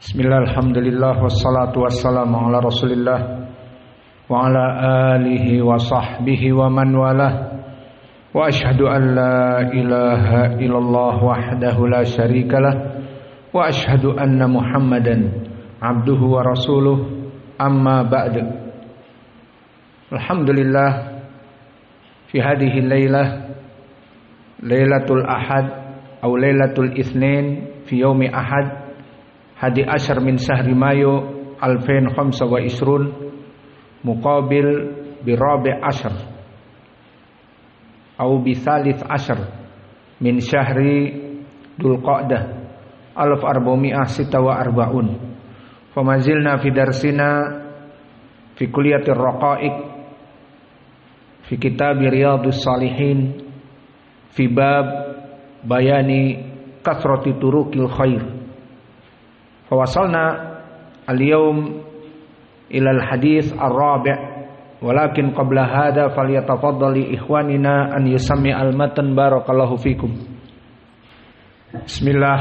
Bismillah, alhamdulillah, wassalatu wassalamu ala rasulillah wa ala alihi wa sahbihi wa man walah. Wa ashhadu an la ilaha illallah wahdahu la syarikalah wa ashhadu anna muhammadan abduhu wa rasuluh, amma ba'd. Alhamdulillah, fi hadhihi laylah, laylatul ahad atau laylatul itsnin fi yaumi ahad, hadi asyar min syahri Mayu 2025 muqabil bi rabi' asyar atau bi tsalits asyar min syahri Dzulqa'dah 1446. Famazilna fi darsina fi kulliyatir raqa'iq fi kitab Riyadhus Shalihin fi bab bayani kasrati turuqil khair. Fawasalna al-yawm ila al-hadits ar-rabi', walakin qabla hadha falyatafaddali ikhwanina an yusammi al-matan barakallahu fikum. Bismillah.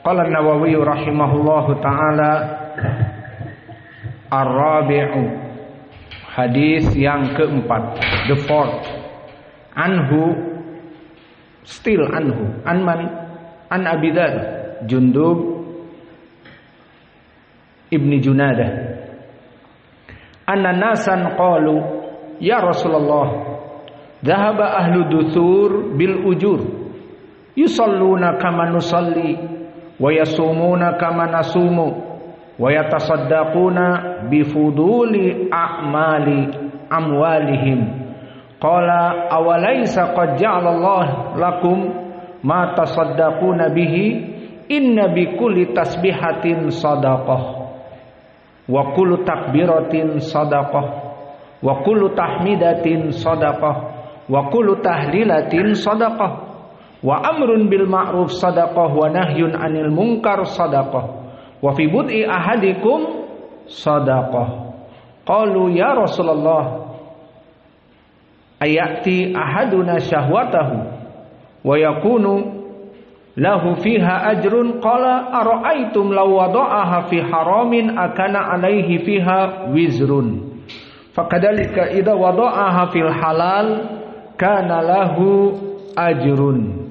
Qala an-Nawawi rahimahullahu ta'ala, ar-rabi'u, hadis yang keempat, the fourth. Anhu, still anhu, an Abi Dzar Jundub Ibni Junadah, anna nasan qalu ya Rasulullah, dhahaba ahlu duthur bil ujur, yusalluna kama nusalli wa yasumuna kama nasumu wa yatasaddaquna bi fuduli a'mali amwalihim. Qala awalaysa qad ja'ala Allah lakum ma tasaddaquna bihi, inna bi kulli tasbihatin sadaqah wa kullu takbiratin sadaqah wa kullu tahmidatin sadaqah wa kullu tahlilatin sadaqah wa amrun bil ma'ruf sadaqah wa nahyun 'anil munkar sadaqah wa fi bud'i ahadikum sadaqah. Qalu ya Rasulullah, ayati ahaduna syahwatahu wa yakunu lahu fiha ajrun. Qala ara'aitum law wada'aha fi haramin akana alaihi fiha wizrun, fakadzalika idza wada'aha fil halal kana lahu ajrun.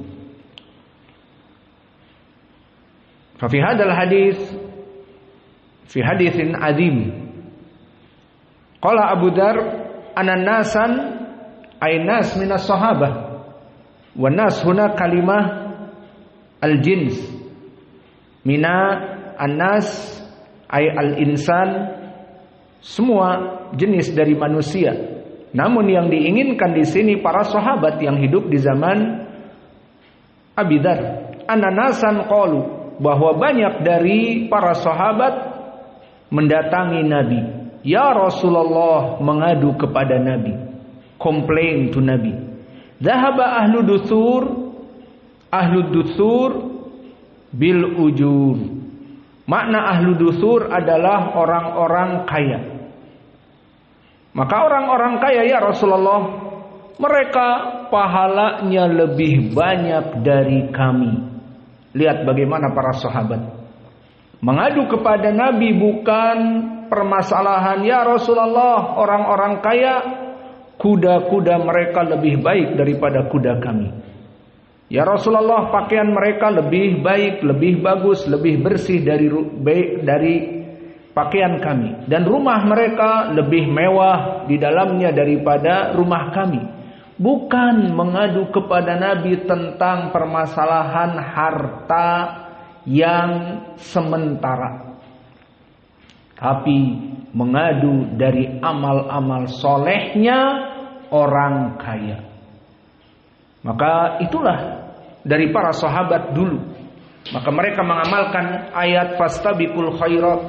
Fa fi hadzal hadis, fi haditsin azim, qala Abu Dzar anan nasan ay nas minas sahabah, wa nas huna kalimah al-jins, mina an-nas ay al-insan, semua jenis dari manusia. Namun yang diinginkan di sini para sahabat yang hidup di zaman Abi Dzar. Ananasan qalu, bahwa banyak dari para sahabat mendatangi Nabi. Ya Rasulullah, mengadu kepada Nabi, complain to Nabi. Dhahaba ahlu duthur bil ujur. Makna ahlu duthur adalah orang-orang kaya. Maka orang-orang kaya ya Rasulullah, mereka pahalanya lebih banyak dari kami. Lihat bagaimana para sahabat mengadu kepada Nabi, bukan permasalahan ya Rasulullah, orang-orang kaya kuda-kuda mereka lebih baik daripada kuda kami. Ya Rasulullah, pakaian mereka lebih baik, lebih bagus, lebih bersih dari pakaian kami, dan rumah mereka lebih mewah di dalamnya daripada rumah kami. Bukan mengadu kepada Nabi tentang permasalahan harta yang sementara, tapi mengadu dari amal-amal solehnya orang kaya. Maka itulah dari para sahabat dulu. Maka mereka mengamalkan ayat fastabiqul khairat,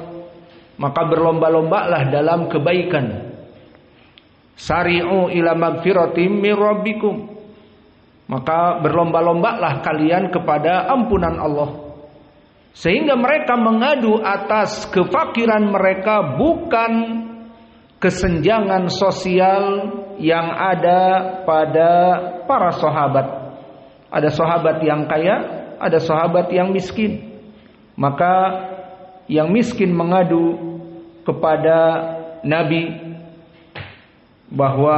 maka berlomba-lombalah dalam kebaikan. Sari'u ila magfiratim mir rabbikum, maka berlomba-lombalah kalian kepada ampunan Allah. Sehingga mereka mengadu atas kefakiran mereka, bukan kesenjangan sosial yang ada pada para sahabat. Ada sahabat yang kaya, ada sahabat yang miskin. Maka yang miskin mengadu kepada Nabi bahwa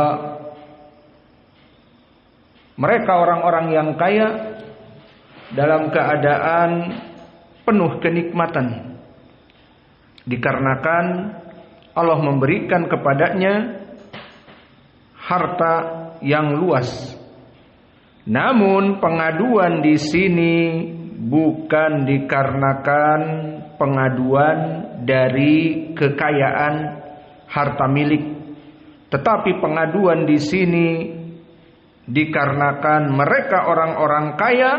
mereka orang-orang yang kaya dalam keadaan penuh kenikmatan, dikarenakan Allah memberikan kepadanya harta yang luas. Namun pengaduan di sini bukan dikarenakan pengaduan dari kekayaan harta milik, tetapi pengaduan di sini dikarenakan mereka orang-orang kaya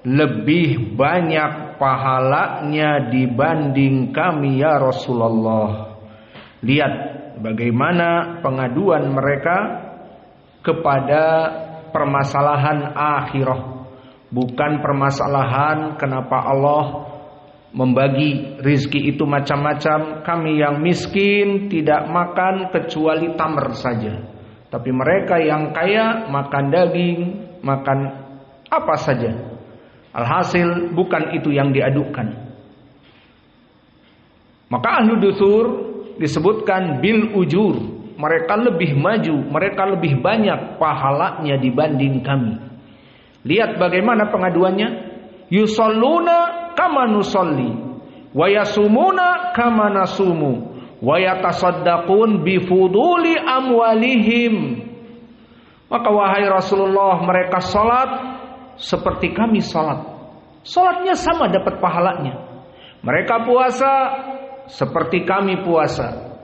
lebih banyak pahalanya dibanding kami ya Rasulullah. Lihat bagaimana pengaduan mereka kepada permasalahan akhirah, bukan permasalahan kenapa Allah membagi rizki itu macam-macam. Kami yang miskin tidak makan kecuali tamr saja, tapi mereka yang kaya makan daging, makan apa saja. Alhasil bukan itu yang diadukan. Maka ahlu dusur disebutkan bil ujur, mereka lebih maju, mereka lebih banyak pahalanya dibanding kami. Lihat bagaimana pengaduannya. Yusalluna kama nusalli wa yasumuna kama nasumu wa yatasaddaqun bifuduli amwalihim. Maka wahai Rasulullah, mereka salat seperti kami salat, salatnya sama dapat pahalanya. Mereka puasa seperti kami puasa,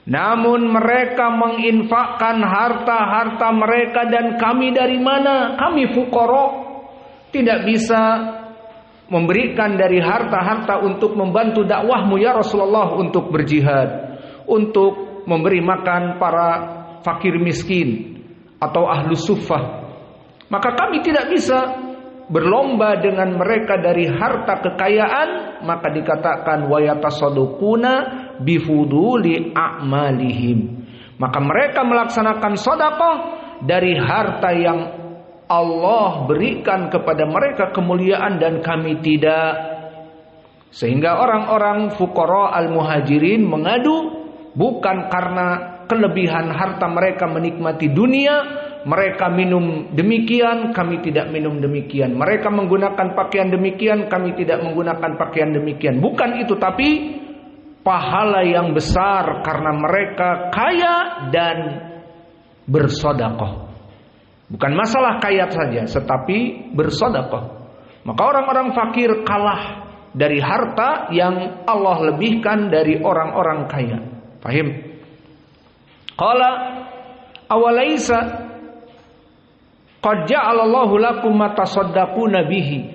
namun mereka menginfakkan harta-harta mereka, dan kami dari mana? Kami fuqara, tidak bisa memberikan dari harta-harta untuk membantu dakwahmu ya Rasulullah, untuk berjihad, untuk memberi makan para fakir miskin atau ahlu suffah. Maka kami tidak bisa berlomba dengan mereka dari harta kekayaan. Maka dikatakan wa yatasaddaquna bifuduli a'malihim. Maka mereka melaksanakan sedekah dari harta yang Allah berikan kepada mereka kemuliaan dan kami tidak. Sehingga orang-orang fuqara al-muhajirin mengadu bukan karena kelebihan harta mereka menikmati dunia. Mereka minum demikian, kami tidak minum demikian. Mereka menggunakan pakaian demikian, kami tidak menggunakan pakaian demikian. Bukan itu, tapi pahala yang besar karena mereka kaya dan bersedekah. Bukan masalah kaya saja, tetapi bersedekah. Maka orang-orang fakir kalah dari harta yang Allah lebihkan dari orang-orang kaya. Paham? Qala awalaisa qad ja'alallahu lakum ma tasaddaquna bihi.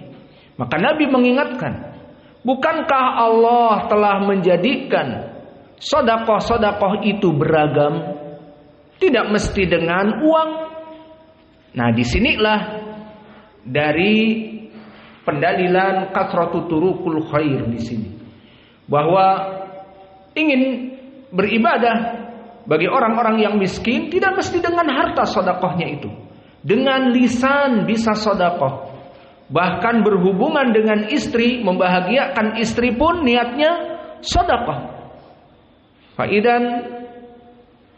Maka Nabi mengingatkan, bukankah Allah telah menjadikan sedekah-sedekah itu beragam, tidak mesti dengan uang. Nah, disinilah dari pendalilan kathratu turukul khair di sini, bahwa ingin beribadah bagi orang-orang yang miskin tidak mesti dengan harta sedekahnya itu. Dengan lisan bisa sedekah. Bahkan berhubungan dengan istri, membahagiakan istri pun niatnya sedekah. Faidan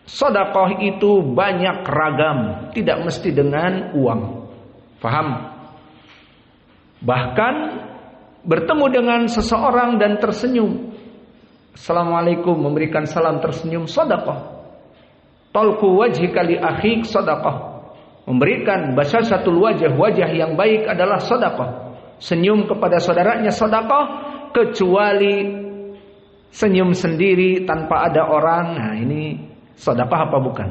sedekah itu banyak ragam, tidak mesti dengan uang. Faham? Bahkan bertemu dengan seseorang dan tersenyum, Assalamualaikum, memberikan salam tersenyum, sedekah. Talqu wajhika li akhik sedekah. Memberikan basyasatul wajah, wajah yang baik adalah sedekah. Senyum kepada saudaranya sedekah, kecuali senyum sendiri tanpa ada orang. Nah, ini sedekah apa bukan?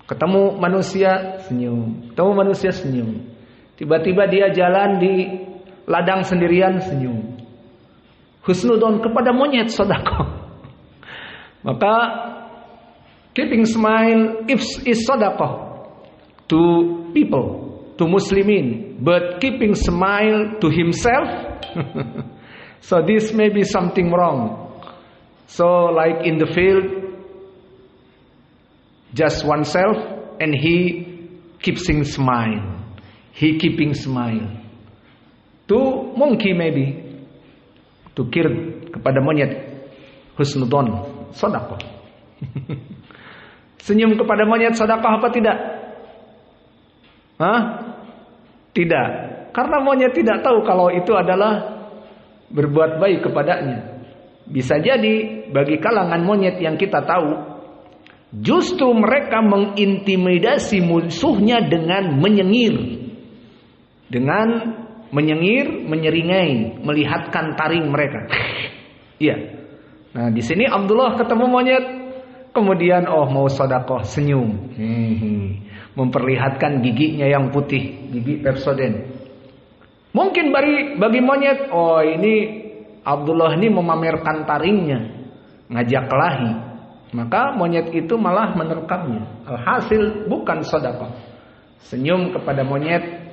Ketemu manusia senyum, ketemu manusia senyum. Tiba-tiba dia jalan di ladang sendirian senyum. Husnudon kepada monyet sedekah. Maka keeping smile is sedekah to people, to Muslimin, but keeping smile to himself. So this may be something wrong. So like in the field, just oneself, and he keeping smile. He keeping smile. To monkey maybe. Tukir kepada monyet, husnudon, sedekah. Senyum kepada monyet sedekah apa tidak? Hah? Tidak. Karena monyet tidak tahu kalau itu adalah berbuat baik kepadanya. Bisa jadi bagi kalangan monyet yang kita tahu, justru mereka mengintimidasi musuhnya dengan menyengir. Dengan menyengir, menyeringai, melihatkan taring mereka. Iya. Nah, di sini Abdullah ketemu monyet, kemudian mau sedekah, senyum. Memperlihatkan giginya yang putih, gigi Pepsodent. Mungkin bagi monyet, ini Abdullah ini memamerkan taringnya, ngajak kelahi. Maka monyet itu malah menerkamnya. Alhasil bukan sedekah. Senyum kepada monyet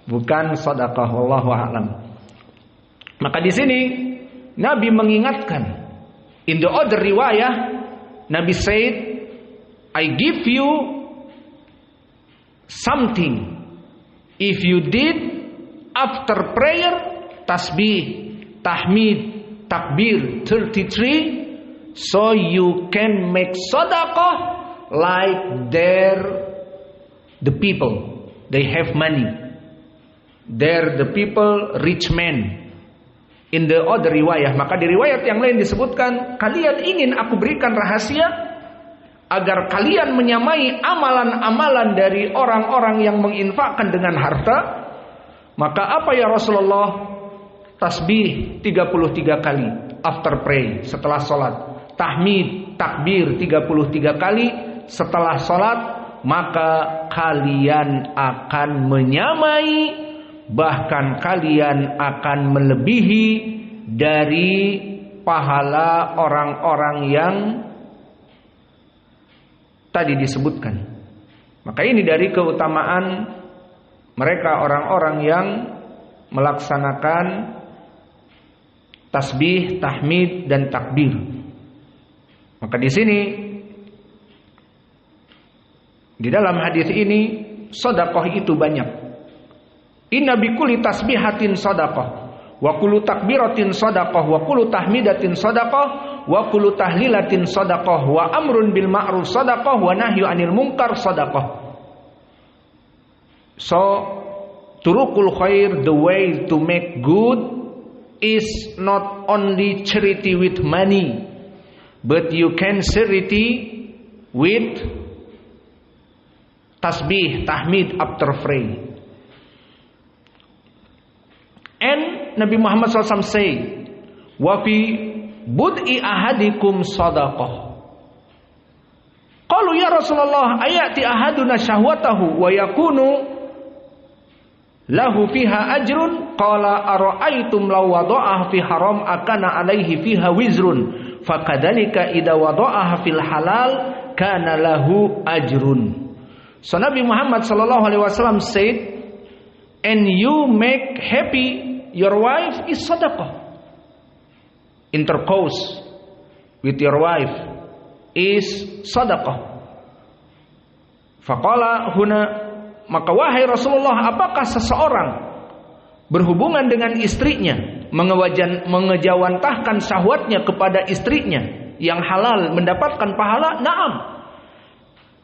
bukan sedekah, wallahu a'lam. Maka di sini Nabi mengingatkan. In the other riwayah, Nabi said, I give you something. If you did after prayer, tasbih, tahmid, takbir 33, so you can make sedekah like the people. They have money. They're the people rich men. In the other riwayah, maka di riwayat yang lain disebutkan, kalian ingin aku berikan rahasia agar kalian menyamai amalan-amalan dari orang-orang yang menginfakkan dengan harta. Maka apa ya Rasulullah? Tasbih 33 kali after pray, setelah salat. Tahmid, takbir 33 kali setelah salat. Maka kalian akan menyamai, bahkan kalian akan melebihi dari pahala orang-orang yang tadi disebutkan. Maka ini dari keutamaan mereka orang-orang yang melaksanakan tasbih, tahmid dan takbir. Maka di sini di dalam hadis ini sedekah itu banyak. Inna bikulli tasbihatin sadaqah, wa kullu takbiratin sadaqah, wa kullu tahmidatin sadaqah, wa kullu tahlilatin sadaqah, wa amrun bil ma'ruf sadaqah, wa nahyu 'anil munkar sadaqah. So, turukul khair, the way to make good, is not only charity with money, but you can charity with tasbih, tahmid after pray. And Nabi Muhammad SAW say, wa fi bud'i ahadikum sadaqah. Qalu ya Rasulullah, ayati ahaduna syahwatahu wa yakunu lahu fiha ajrun? Qala ara'aytum law wada'aha fi haram akana alaihi fiha wizrun, fakadzalika idza wada'aha fil halal kana lahu ajrun. So Nabi Muhammad SAW said, and you make happy your wife is sadaqah. Intercourse with your wife is sadaqah. Faqala huna, maka wahai Rasulullah, apakah seseorang berhubungan dengan istrinya, mengejawantahkan syahwatnya kepada istrinya yang halal mendapatkan pahala? Naam.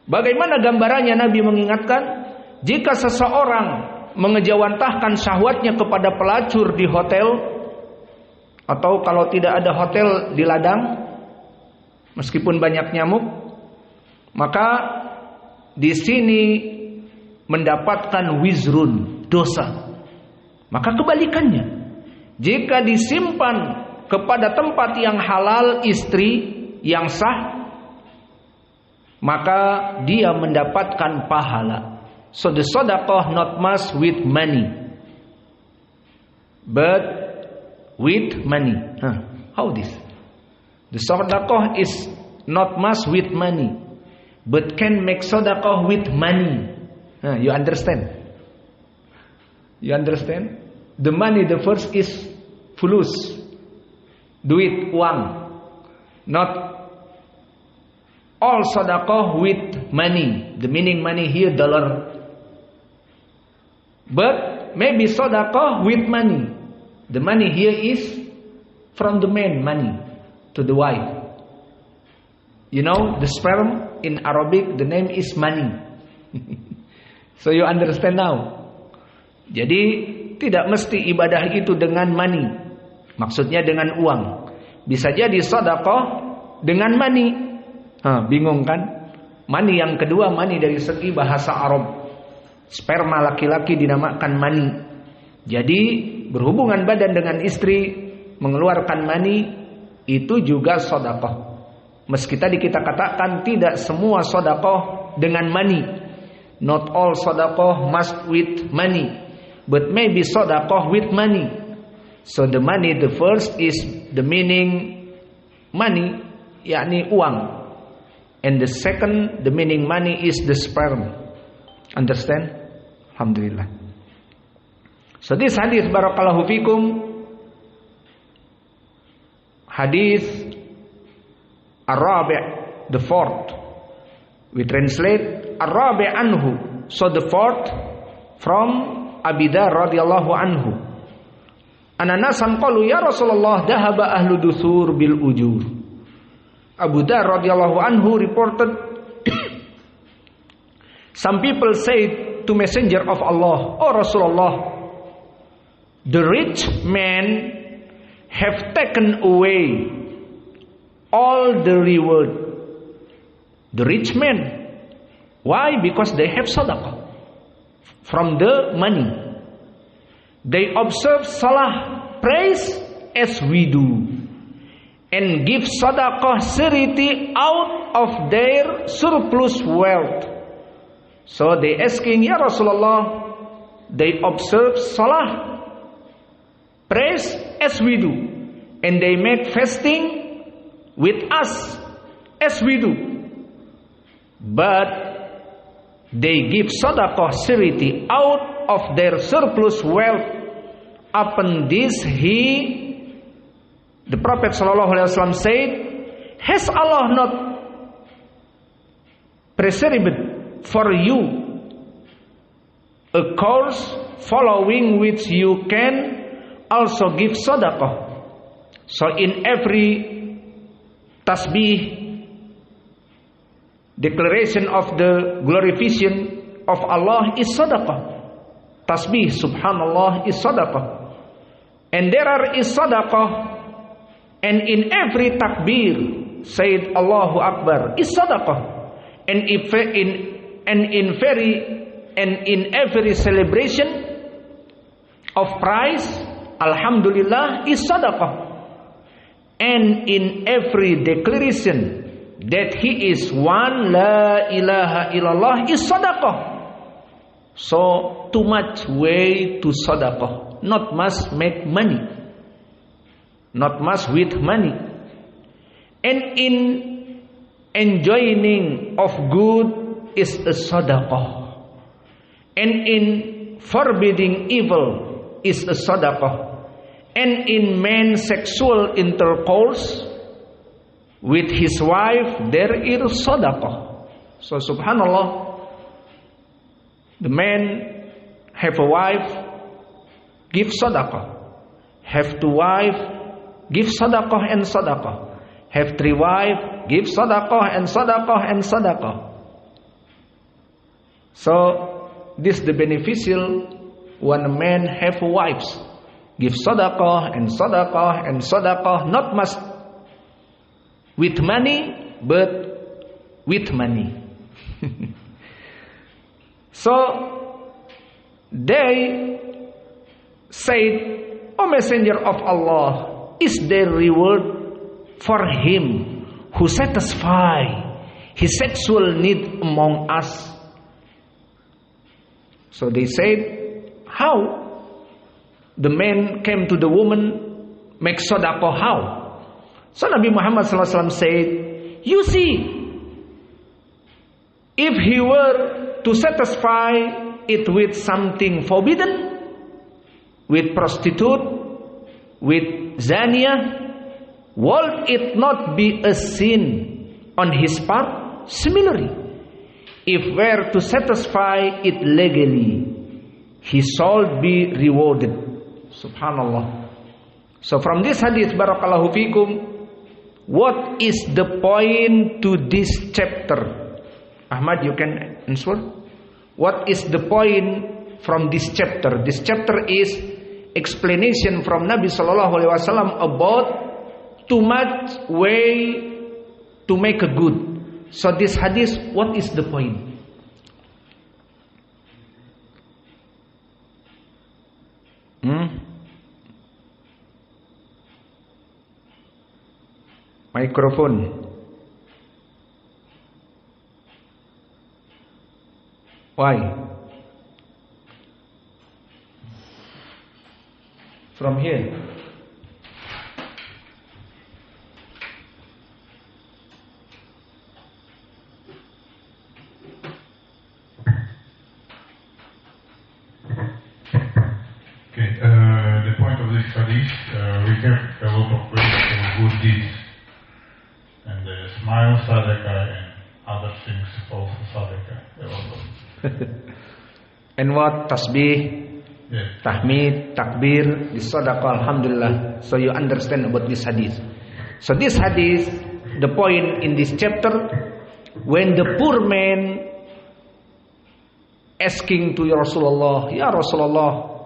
Bagaimana gambarannya? Nabi mengingatkan, jika seseorang mengejawantahkan syahwatnya kepada pelacur di hotel, atau kalau tidak ada hotel di ladang, meskipun banyak nyamuk, maka di sini mendapatkan wizrun, dosa. Maka kebalikannya, jika disimpan kepada tempat yang halal, istri yang sah, maka dia mendapatkan pahala. So the sadaqah not much with money, but with money. How this? The sadaqah is not much with money, but can make sadaqah with money. You understand? You understand? The money, the first is fulus, duit, uang. Not all sadaqah with money. The meaning money here, dollar. But maybe sadaqah with money. The money here is from the man money to the wife. You know, the sperm in Arabic, the name is money. So you understand now. Jadi tidak mesti ibadah itu dengan money. Maksudnya dengan uang. Bisa jadi sedekah dengan money. Bingung kan? Money yang kedua, money dari segi bahasa Arab. Sperma laki-laki dinamakan money. Jadi berhubungan badan dengan istri, mengeluarkan money, itu juga sedekah. Meski tadi kita katakan tidak semua sedekah dengan money. Not all sedekah must with money, but maybe sedekah with money. So the money, the first is the meaning money, yakni uang. And the second, the meaning money is the sperm. Understand? Alhamdulillah. So this hadith, barakallahu fikum, hadith Ar-Rabi', the fourth. We translate Ar-Rabi' anhu. So the fourth from Abi Dzar radhiyallahu anhu. Ananasan qalu ya Rasulullah dhahaba ahlu dusur bil ujur. Abu Dzar radhiyallahu anhu reported some people said to Messenger of Allah, "Oh Rasulullah, the rich men have taken away all the reward." The rich men. Why? Because they have sadaqah from the money. They observe salah, praise as we do, and give sadaqah charity out of their surplus wealth. So they asking, Ya Rasulullah, they observe salah, praise as we do, and they make fasting with us as we do, but they give sadaqah charity out of their surplus wealth. Upon this the Prophet ﷺ said, has Allah not preserved for you a course following which you can also give sadaqah? So in every tasbih, declaration of the glorification of Allah is sadaqah. Tasbih subhanallah is sadaqah. And there is sadaqah. And in every takbir, said Allahu Akbar, is sadaqah. And in every celebration of praise, alhamdulillah, is sadaqah. And in every declaration that He is one, la ilaha illallah, is sadaqah. So too much way to sadaqah. Not must make money, not must with money. And in enjoining of good is a sadaqah. And in forbidding evil is a sadaqah. And in man's sexual intercourse with his wife, there is sadaqah. So subhanallah, the man have a wife, give sadaqah. Have two wife, give sadaqah and sadaqah. Have three wife, give sadaqah and sadaqah and sadaqah. So this the beneficial when a man have wives. Give sadaqah and sadaqah and sadaqah, not must with money, but with money. So they said, O Messenger of Allah, is there reward for him who satisfy his sexual need among us? So they said, how? The man came to the woman, make sadaqah, how? So Nabi Muhammad SAW said, you see, if he were to satisfy it with something forbidden, with prostitute, with zania, will it not be a sin on his part? Similarly, if were to satisfy it legally, he shall be rewarded. Subhanallah. So from this hadith, barakallahu fikum, what is the point to this chapter? Ahmad, you can answer. What is the point from this chapter? This chapter is explanation from Nabi Sallallahu Alaihi Wasallam about too much way to make a good. So this hadith, what is the point? Microphone. Why? From here. The point of this hadith, we have a lot of ways for good deeds, and smile, sadaqah, and other things also sadaqah. And what? Tasbih, Yes. tahmid, takbir, this sadaqah, alhamdulillah. So you understand about this hadith. So this hadith, the point in this chapter, when the poor man asking to Rasulullah, Ya Rasulullah,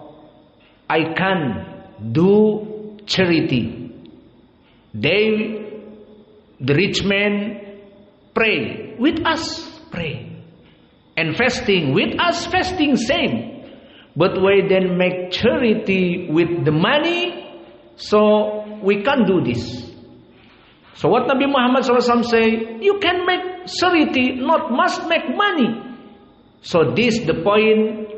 I can do charity. The rich man pray with us, pray, and fasting with us, fasting same. But we then make charity with the money, so we can't do this. So what Nabi Muhammad SAW say? You can make charity, not must make money. So this the point.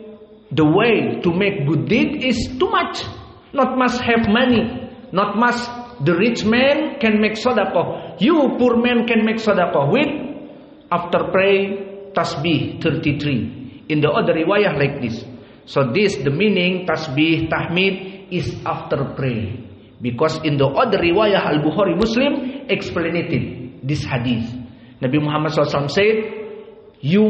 The way to make good deed is too much. Not must have money. Not must the rich man can make sadaqah. You poor man can make sadaqah with after pray tasbih 33. In the other riwayah like this. So this the meaning tasbih tahmid is after pray. Because in the other riwayah Al-Bukhari Muslim explained this hadith. Nabi Muhammad SAW said, you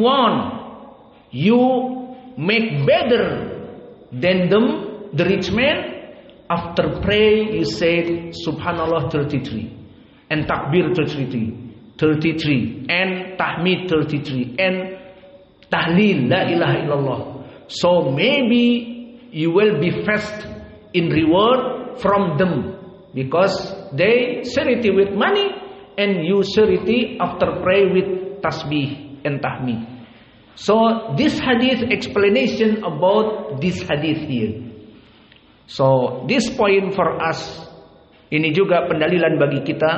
make better than them, the rich man. After pray, you said Subhanallah 33, and Takbir 33, and Tahmid 33, and Tahleel La ilaha illallah. So maybe you will be fast in reward from them, because they charity with money, and you charity after pray with Tasbih and Tahmid. So this hadith explanation about this hadith here. So this point for us, ini juga pendalilan bagi kita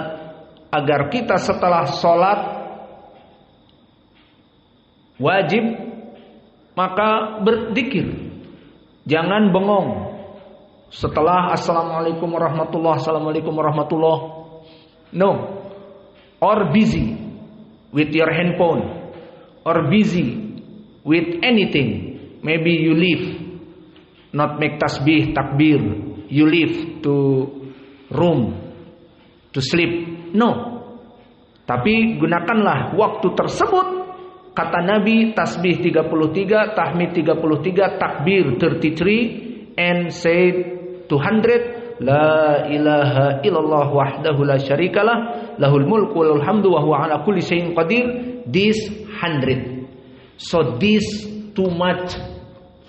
agar kita setelah sholat wajib maka berzikir. Jangan bengong setelah assalamualaikum warahmatullah, assalamualaikum warahmatullah. No. Or busy with your handphone, or busy with anything. Maybe you leave, not make tasbih, takbir. You leave to room to sleep. No. Tapi gunakanlah waktu tersebut. Kata Nabi, tasbih 33, tahmid 33, takbir 33, and say 200. La ilaha illallah wahdahu la syarikalah, lahul mulku wa lahul hamdu wa huwa ala kulli syai'in qadir. This 100. So this too much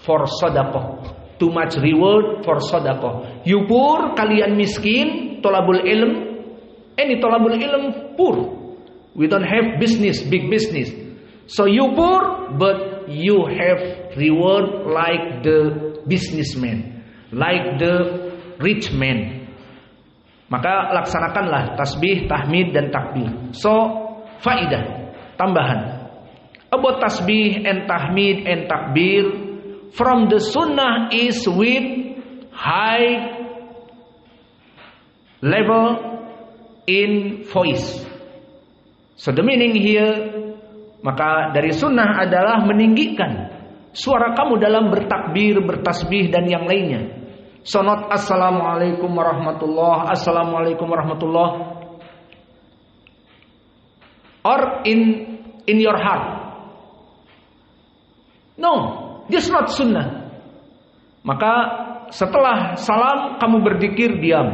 for sadaqah, too much reward for sadaqah. You poor, kalian miskin, tolabul ilm, any tolabul ilm poor. We don't have business, big business. So you poor, but you have reward like the businessman, like the rich man. Maka laksanakanlah tasbih, tahmid dan takbir. So faidah, tambahan about tasbih and tahmid and takbir from the sunnah is with high level in voice. So the meaning here, maka dari sunnah adalah meninggikan suara kamu dalam bertakbir, bertasbih dan yang lainnya. So not assalamualaikum warahmatullah, assalamualaikum warahmatullah, or in your heart. No, this not sunnah. Maka setelah salam kamu berzikir diam,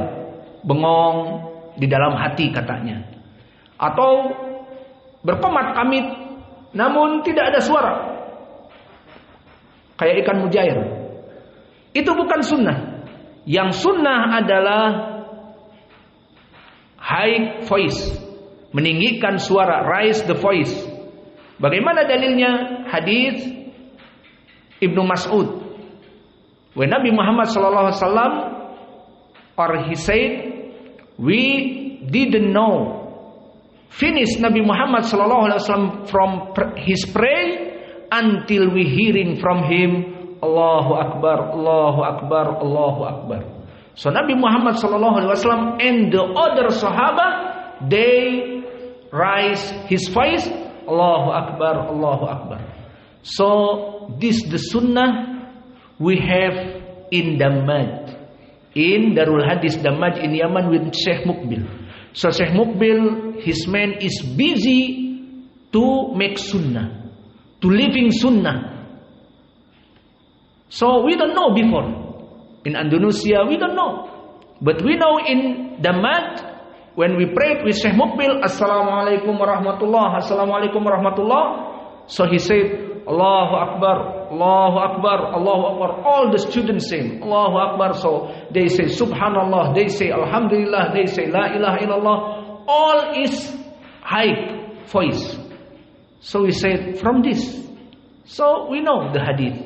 bengong di dalam hati katanya. Atau berkomat kamit namun tidak ada suara, kayak ikan mujair. Itu bukan sunnah. Yang sunnah adalah high voice, meninggikan suara, raise the voice. Bagaimana dalilnya? Hadis Ibnu Mas'ud. When Nabi Muhammad sallallahu alaihi wasallam, or he said, we didn't know. Finish Nabi Muhammad sallallahu alaihi wasallam from his prayer until we hearing from him, Allahu Akbar, Allahu Akbar, Allahu Akbar. So Nabi Muhammad sallallahu alaihi wasallam and the other Sahaba, they raise his voice, Allahu Akbar, Allahu Akbar. So this the sunnah we have in Dammaj, in Darul Hadis Dammaj in Yaman with Syekh Mukbil. So Syekh Mukbil, his man is busy to make sunnah, to living sunnah. So we don't know before. In Indonesia we don't know. But we know in Dammaj, when we prayed with Syekh Mukbil, Assalamualaikum warahmatullah, Assalamualaikum warahmatullah. So he said, Allahu Akbar, Allahu Akbar, Allahu Akbar. All the students say Allahu Akbar. So they say Subhanallah, they say Alhamdulillah, they say La ilaha illallah. All is high voice. So we said from this. So we know the hadith.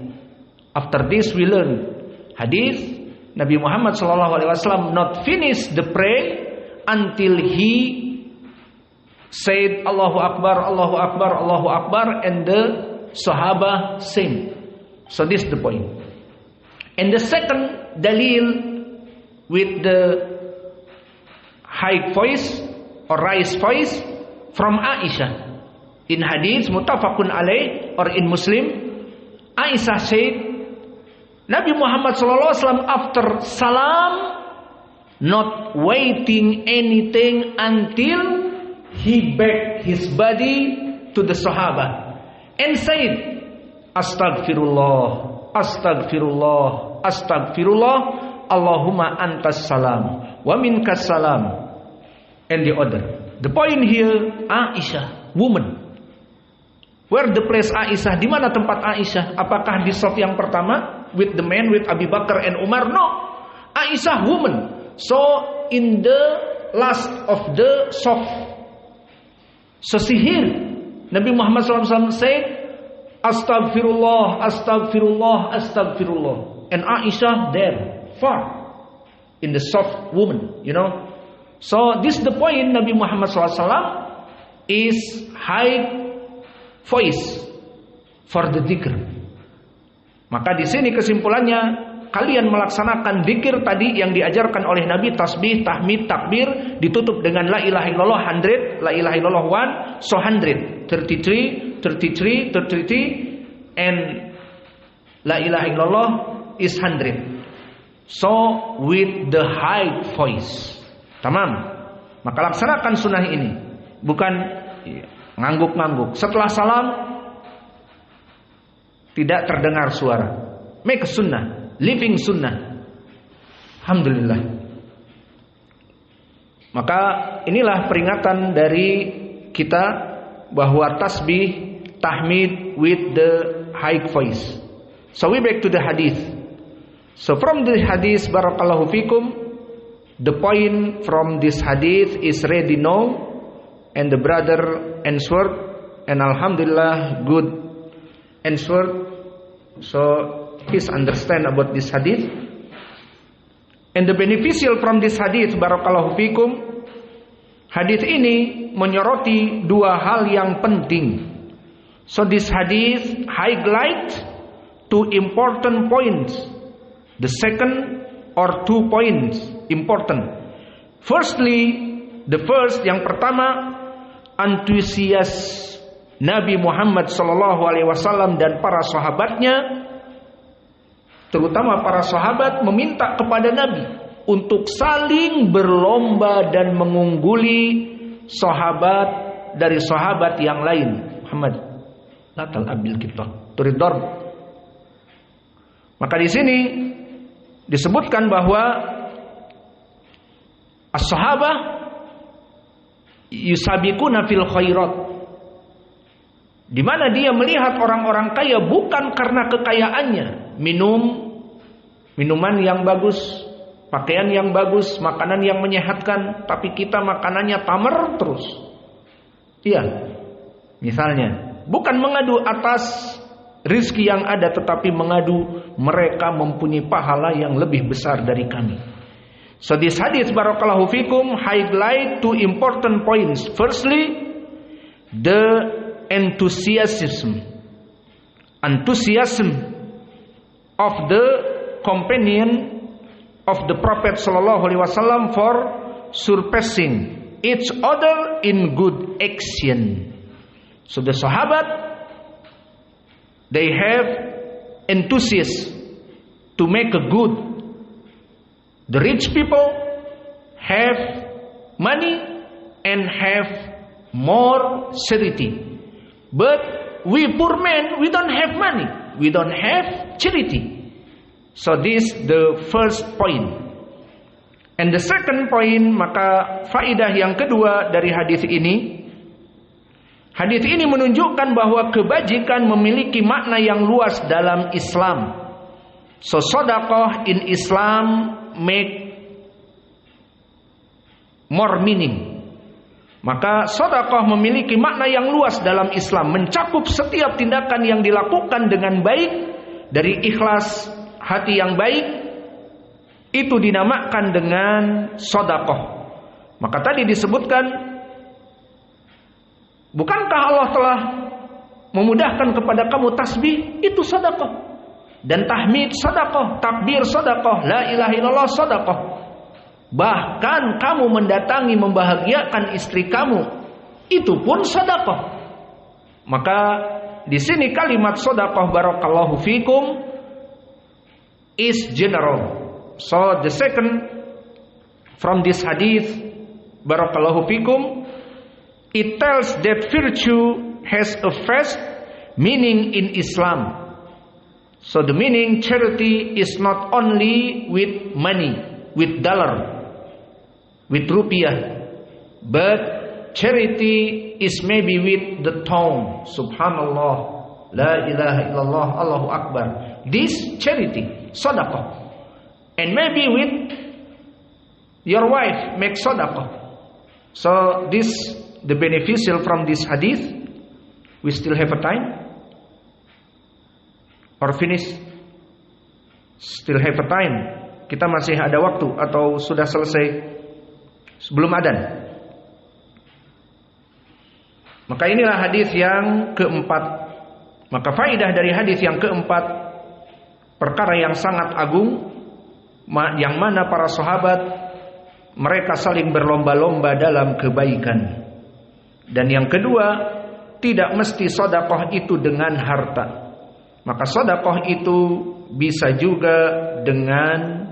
After this we learn hadith. Nabi Muhammad sallallahu alaihi wasallam not finish the prayer until he said Allahu Akbar, Allahu Akbar, Allahu Akbar, and the Sahaba same. So this is the point. And the second dalil with the high voice or raised voice from Aisyah. In hadith muttafaqun alaih or in Muslim, Aisyah said, Nabi Muhammad sallallahu alaihi wasallam after salam not waiting anything until he back his body to the Sahaba and said, Astaghfirullah, Astaghfirullah, Astaghfirullah, Allahumma antas salam wa minkas salam, and the other. The point here, Aisyah, woman. Where the place Aisyah? Di mana tempat Aisyah? Apakah di saf yang pertama with the man with Abu Bakar and Umar? No, Aisyah, woman. So in the last of the saf. So see here, Nabi Muhammad SAW said, Astaghfirullah, Astaghfirullah, Astaghfirullah. And Aisyah there, far, in the soft woman, you know. So this is the point, Nabi Muhammad SAW is high voice for the dhikr. Maka di sini kesimpulannya, kalian melaksanakan dzikir tadi yang diajarkan oleh Nabi, tasbih, tahmid, takbir, ditutup dengan la ilaha illallah 100, la ilaha illallah 1, so 100, 33, 33, 33, and la ilaha illallah is 100. So with the high voice. Tamam. Maka laksanakan sunnah ini, bukan ngangguk-ngangguk. Setelah salam tidak terdengar suara. Make sunnah, living sunnah. Alhamdulillah. Maka inilah peringatan dari kita bahwa tasbih, tahmid with the high voice. So we back to the hadith. So from the hadith, barakallahu fikum, the point from this hadith is ready now, and the brother answered, and alhamdulillah good answered. So please understand about this hadith. And the beneficial from this hadith, barakallahu fikum, hadith ini menyoroti dua hal yang penting. So this hadith highlight two important points. The second or 2 points important. Firstly, the first, yang pertama, antusias Nabi Muhammad sallallahu alaihi wasallam dan para sahabatnya, terutama para sahabat, meminta kepada Nabi untuk saling berlomba dan mengungguli sahabat dari sahabat yang lain. Muhammad, latal abil kita turidor. Maka di sini disebutkan bahwa as-sahabah yusabiquna fil khairat, di mana dia melihat orang-orang kaya bukan karena kekayaannya, minuman yang bagus, pakaian yang bagus, makanan yang menyehatkan, tapi kita makanannya tamer terus. Iya, misalnya, bukan mengadu atas rizki yang ada, tetapi mengadu mereka mempunyai pahala yang lebih besar dari kami. So this hadith, barakallahu fikum, highlight two important points. Firstly, the enthusiasm of the companion of the Prophet sallallahu alaihi wasallam for surpassing each other in good action. So the sahabat, they have enthusiasm to make a good. The rich people have money and have more charity. But we poor men, we don't have money. We don't have charity. So this the first point. And the second point, maka faidah yang kedua dari hadis ini, hadis ini menunjukkan bahwa kebajikan memiliki makna yang luas dalam Islam. So sedekah in Islam make more meaning. Maka sedekah memiliki makna yang luas dalam Islam, mencakup setiap tindakan yang dilakukan dengan baik dari ikhlas hati yang baik, itu dinamakan dengan sedekah. Maka tadi disebutkan, bukankah Allah telah memudahkan kepada kamu tasbih? Itu sedekah. Dan tahmid sedekah, takbir sedekah, la ilaha illallah sedekah. Bahkan kamu mendatangi membahagiakan istri kamu, itu pun sedekah. Maka di sini kalimat sedekah barakallahu fikum is general. So the second from this hadith barakallahu fikum, it tells that virtue has a vast meaning in Islam. So the meaning charity is not only with money, with dollar, with rupiah, but charity is maybe with the tongue. Subhanallah, la ilaha illallah, Allahu Akbar. This charity, sedekah. And maybe with your wife, make sedekah. So this the beneficial from this hadith. We still have a time? Or finish? Still have a time. Kita masih ada waktu atau sudah selesai sebelum adzan? Maka inilah hadis yang keempat. Maka faidah dari hadis yang keempat, perkara yang sangat agung, yang mana para sahabat mereka saling berlomba-lomba dalam kebaikan. Dan yang kedua, tidak mesti sedekah itu dengan harta. Maka sedekah itu bisa juga dengan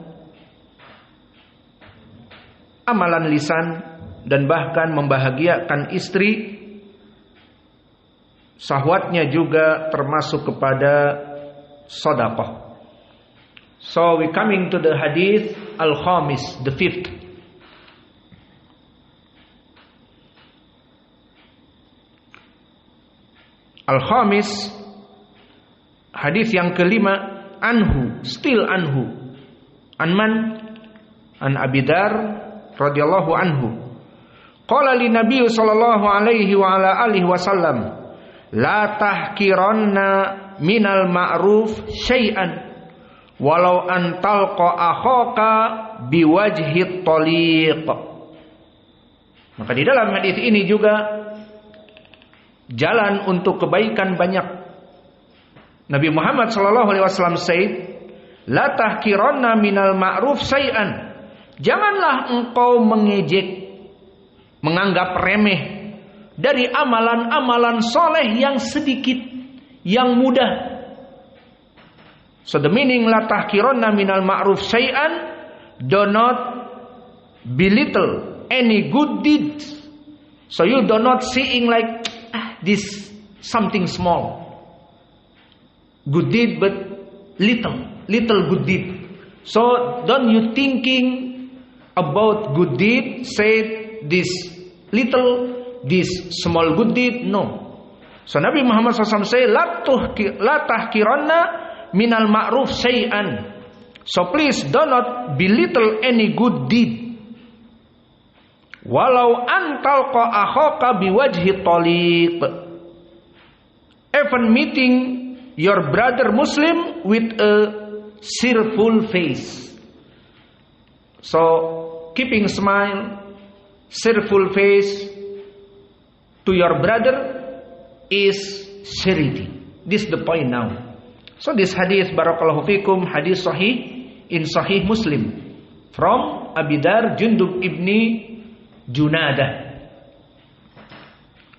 amalan lisan dan bahkan membahagiakan istri. Syahwatnya juga termasuk kepada sedekah. So we coming to the hadith al-khamis, the fifth. Al-khamis, hadis yang kelima, anhu, still anhu. Anman, an Abi Dar radhiyallahu anhu. Qala li Nabi sallallahu alaihi wa ala alihi wasallam, la tahkiranna minal ma'ruf syai'an walau an talqa akhaka biwajhi taliq. Maka di dalam hadis ini juga jalan untuk kebaikan banyak. Nabi Muhammad sallallahu alaihi wasallam said, la tahkiranna minal ma'ruf syai'an. Janganlah engkau mengejek, menganggap remeh dari amalan-amalan soleh yang sedikit, yang mudah. So the meaning la tahkiranna minal ma'ruf syai'an, do not belittle any good deed. So you do not seeing like this something small. Good deed but little good deed. So don't you thinking about good deed, say this little, this small good deed, no. So Nabi Muhammad SAW say, la tahkiranna minal ma'ruf syai'an. So please do not belittle any good deed. Walau antalqa akhaka biwajhi taliq. Even meeting your brother Muslim with a cheerful face. So keeping smile, cheerful face to your brother is charity. This is the point now. So this hadith, barakallahu fikum, hadith sahih in Sahih Muslim from Abi Dar Jundub ibni Junadah.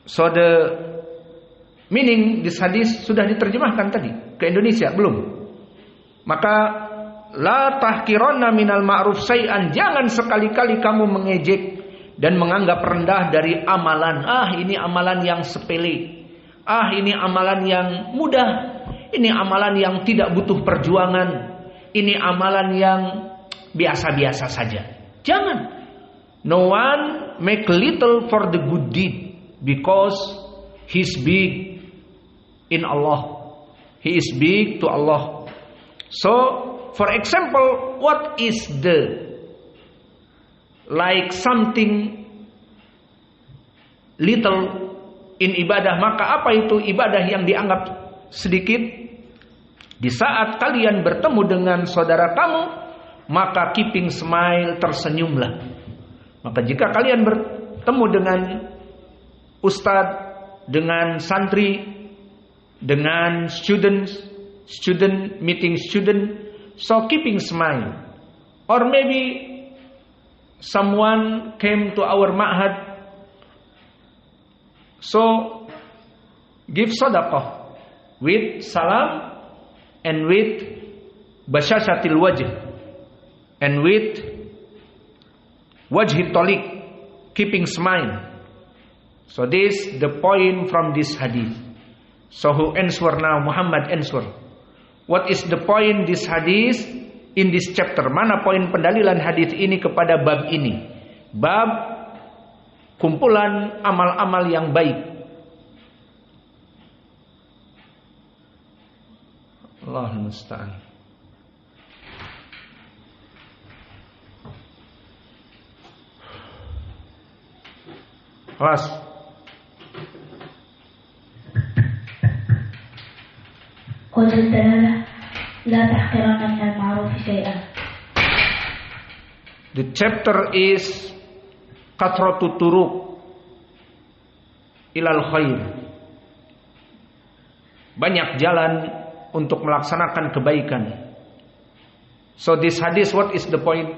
So the meaning this hadith sudah diterjemahkan tadi ke Indonesia belum? Maka la tahkiranna minal ma'ruf syai'an, jangan sekali-kali kamu mengejek dan menganggap rendah dari amalan. Ini amalan yang sepele. Ini amalan yang mudah. Ini amalan yang tidak butuh perjuangan. Ini amalan yang biasa-biasa saja. Jangan. No one make little for the good deed because he's big in Allah. He is big to Allah. So, for example, what is the like something little in ibadah, maka apa itu ibadah yang dianggap sedikit? Di saat kalian bertemu dengan saudara kamu, maka keeping smile, tersenyumlah. Maka jika kalian bertemu dengan ustadz, dengan santri, dengan student meeting student, so keeping smile. Or maybe someone came to our ma'had, so give sadaqah with salam and with basyashatil wajh and with wajhi taliq, keeping smile. So this the point from this hadith. So who answer now? Muhammad answer. What is the point this hadith in this chapter? Mana poin pendalilan hadith ini kepada bab ini? Bab kumpulan amal-amal yang baik. Allahul musta'an. Kelas. وجه الدلالة لا تحقرن من المعروف شيئا. The chapter is kathratu turuq ilal khair. Banyak jalan untuk melaksanakan kebaikan. So this hadith, what is the point?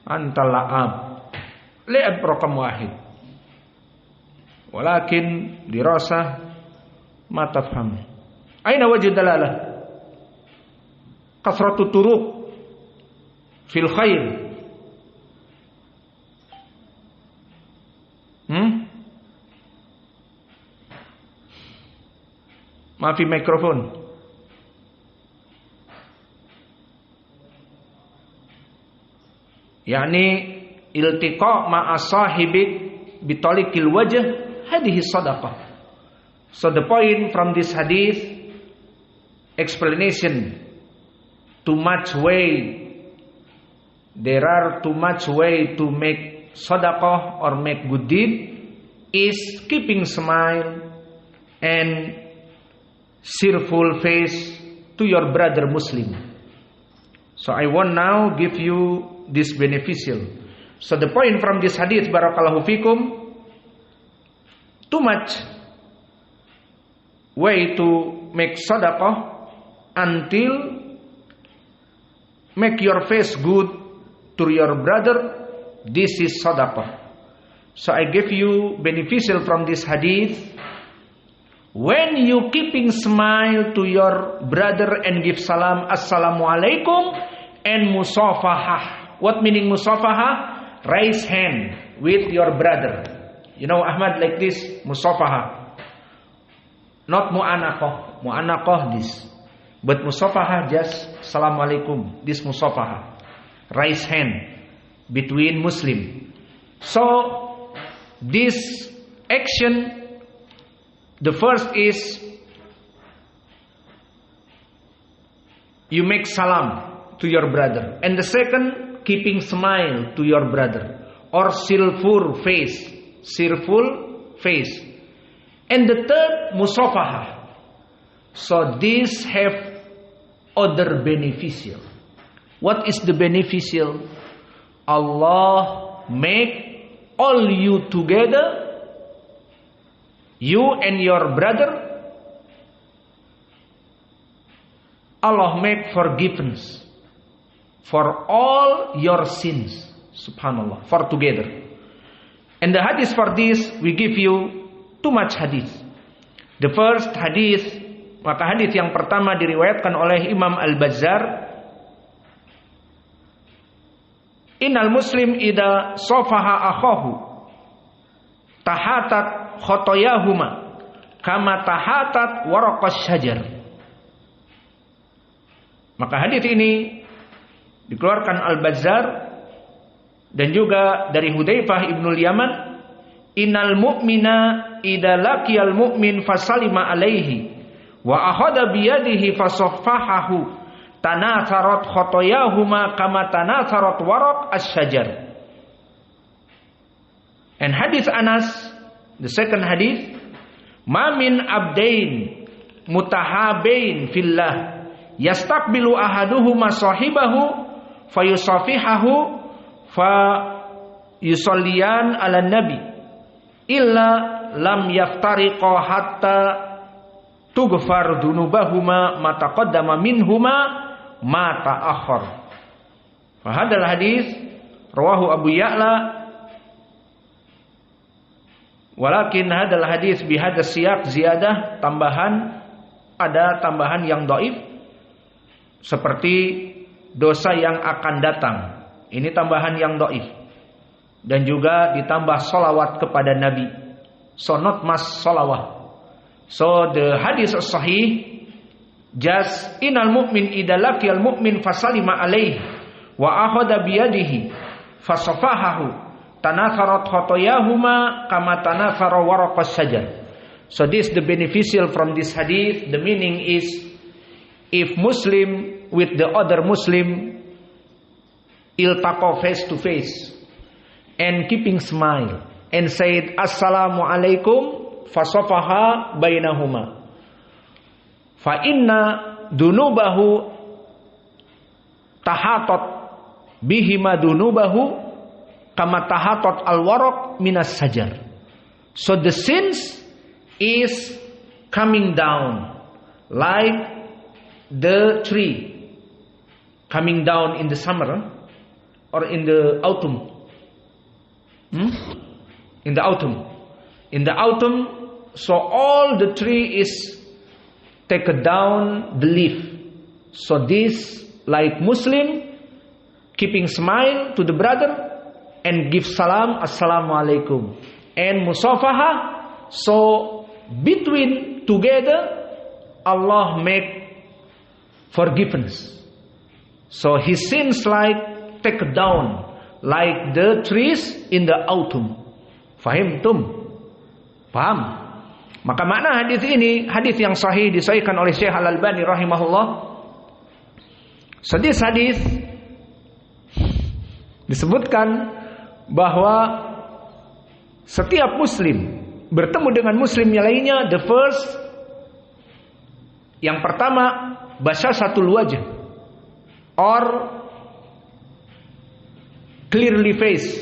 Anta la'ab li'ab raqam wahid, walakin dirasah ma tafham. Aina wajh dalalah? Kathratu turuq fil khair. Maafi mikrofon. Yani iltiqa ma'a sahibik bitalikil wajh, hadhihi sadaqah. So the point from this hadith, explanation, too much way, there are too much way to make sadaqah or make good deed, is keeping smile and cheerful face to your brother Muslim. So I want now give you this beneficial. So the point from this hadith, barakallahu fikum, too much way to make sadaqah until make your face good to your brother. This is sadaqah. So I give you beneficial from this hadith. When you keeping smile to your brother and give salam, assalamu alaikum, and musafahah. What meaning musafahah? Raise hand with your brother. You know Ahmad, like this, musafahah. Not mu'anaqah. Mu'anaqah this. But musafaha just assalamualaikum. This musafaha. Raise hand between Muslim. So this action, the first is you make salam to your brother, and the second, keeping smile to your brother, or cheerful face, and the third, musafaha. So these have other beneficial. What is the beneficial? Allah make all you together, you and your brother. Allah make forgiveness for all your sins. Subhanallah. For together. And the hadith for this, we give you too much hadith. The first hadith, maka hadith yang pertama diriwayatkan oleh Imam Al-Bazzar. Innal muslim idza safaha akhahu tahatat khotoyahuma kama tahatat waraqas syajar. Maka hadis ini dikeluarkan Al-Bazzar dan juga dari Hudzaifah ibnul Yaman, innal mu'mina idza laqiyal mu'min fasalima alaihi wa akhadha bi yadihi fasaffahahu tanatharat khotoyahuma kama tanatharat waraq asy-syajar. And hadis Anas, the second hadis, ma min abdain mutahabain fillah yastaqbilu ahaduhuma sahibahu fayusafihahu fa yusalliyan ala nabi illa lam yaftariqa hatta tughfar dunubahuma ma taqaddama minhuma ma ta'akhkhar. Fa hadzal hadis rawahu Abu Ya'la, walakin hadzal hadis bi hadzal siyaq ziyadah, ada tambahan yang dhaif seperti dosa yang akan datang. Ini tambahan yang dhaif. Dan juga ditambah salawat kepada Nabi. So not mas salawat. So the hadis sahih just innal mu'min idza laqiyal mu'min fasalima alaihi wa akhadha bi yadihi fasafahahu tanatharat khotoyahuma kama tanathara waraqas syajar. So this the beneficial from this hadith. The meaning is, if Muslim with the other Muslim iltaqa face to face and keeping smile and said assalamu alaikum fasafaha bainahuma fa inna dunubahu tahatat bihima dunubahu kama tahatat alwaraq minas sajar. So the sins is coming down like the tree coming down in the summer or in the autumn. In the autumn, so all the tree is take down the leaf. So this like Muslim keeping smile to the brother and give salam assalamu alaikum and musafaha. So between together Allah make forgiveness. So his sins like take down like the trees in the autumn. Fahimtum? Paham? Maka makna hadis ini, hadis yang sahih disahihkan oleh Syekh Al-Albani rahimahullah. So this hadis disebutkan bahwa setiap muslim bertemu dengan muslim yang lainnya, the first, yang pertama, basyasatul wajh or clearly face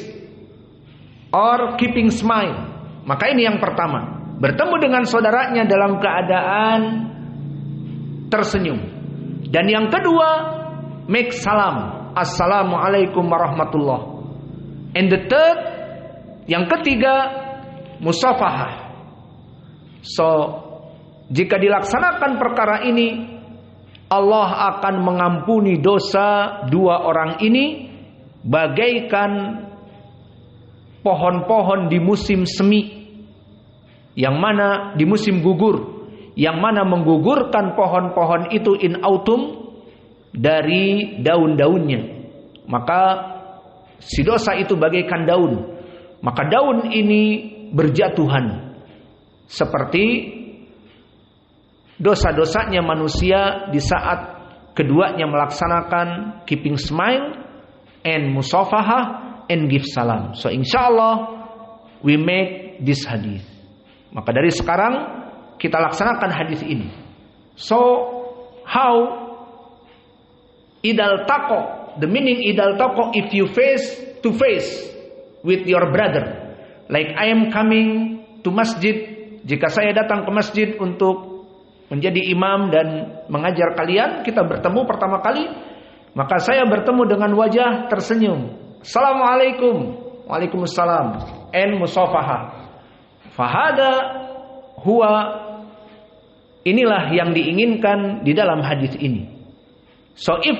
or keeping smile. Maka ini yang pertama, bertemu dengan saudaranya dalam keadaan tersenyum. Dan yang kedua, make salam, assalamualaikum warahmatullah. And the third, yang ketiga, musafahah. So jika dilaksanakan perkara ini, Allah akan mengampuni dosa dua orang ini bagaikan pohon-pohon di musim semi, yang mana di musim gugur, yang mana menggugurkan pohon-pohon itu in autumn dari daun-daunnya. Maka si dosa itu bagaikan daun. Maka daun ini berjatuhan seperti dosa-dosanya manusia di saat keduanya melaksanakan keeping smile and musafahah and give salam. So insyaallah we make this hadis. Maka dari sekarang kita laksanakan hadis ini. So how idal taqo, the meaning idal taqo, if you face to face with your brother, like I am coming to masjid, jika saya datang ke masjid untuk menjadi imam dan mengajar kalian, kita bertemu pertama kali, maka saya bertemu dengan wajah tersenyum, assalamualaikum, waalaikumsalam, and musafahah. Fahada huwa, inilah yang diinginkan di dalam hadis ini. So if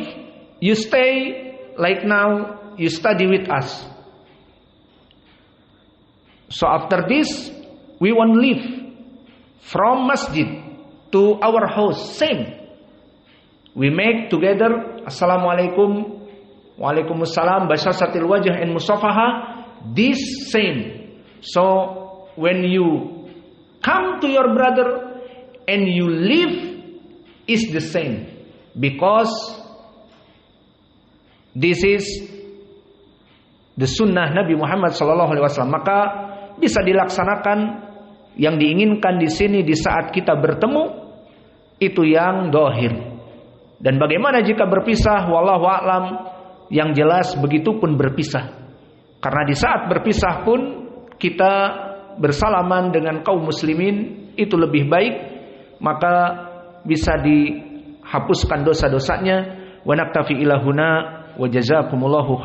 you stay like now, you study with us. So after this, we won't leave from masjid to our house. Same. We make together assalamualaikum, waalaikumsalam, bashasatil wajah and musafahah. This same. So when you come to your brother and you live is the same, because this is the sunnah Nabi Muhammad SAW. Maka bisa dilaksanakan yang diinginkan di sini di saat kita bertemu itu yang dohir. Dan bagaimana jika berpisah? Wallahu a'lam. Yang jelas begitu pun berpisah. Karena di saat berpisah pun kita bersalaman dengan kaum muslimin itu lebih baik. Maka bisa dihapuskan dosa-dosanya. Wa naktafi ilahuna wa jazakumullahu khairan.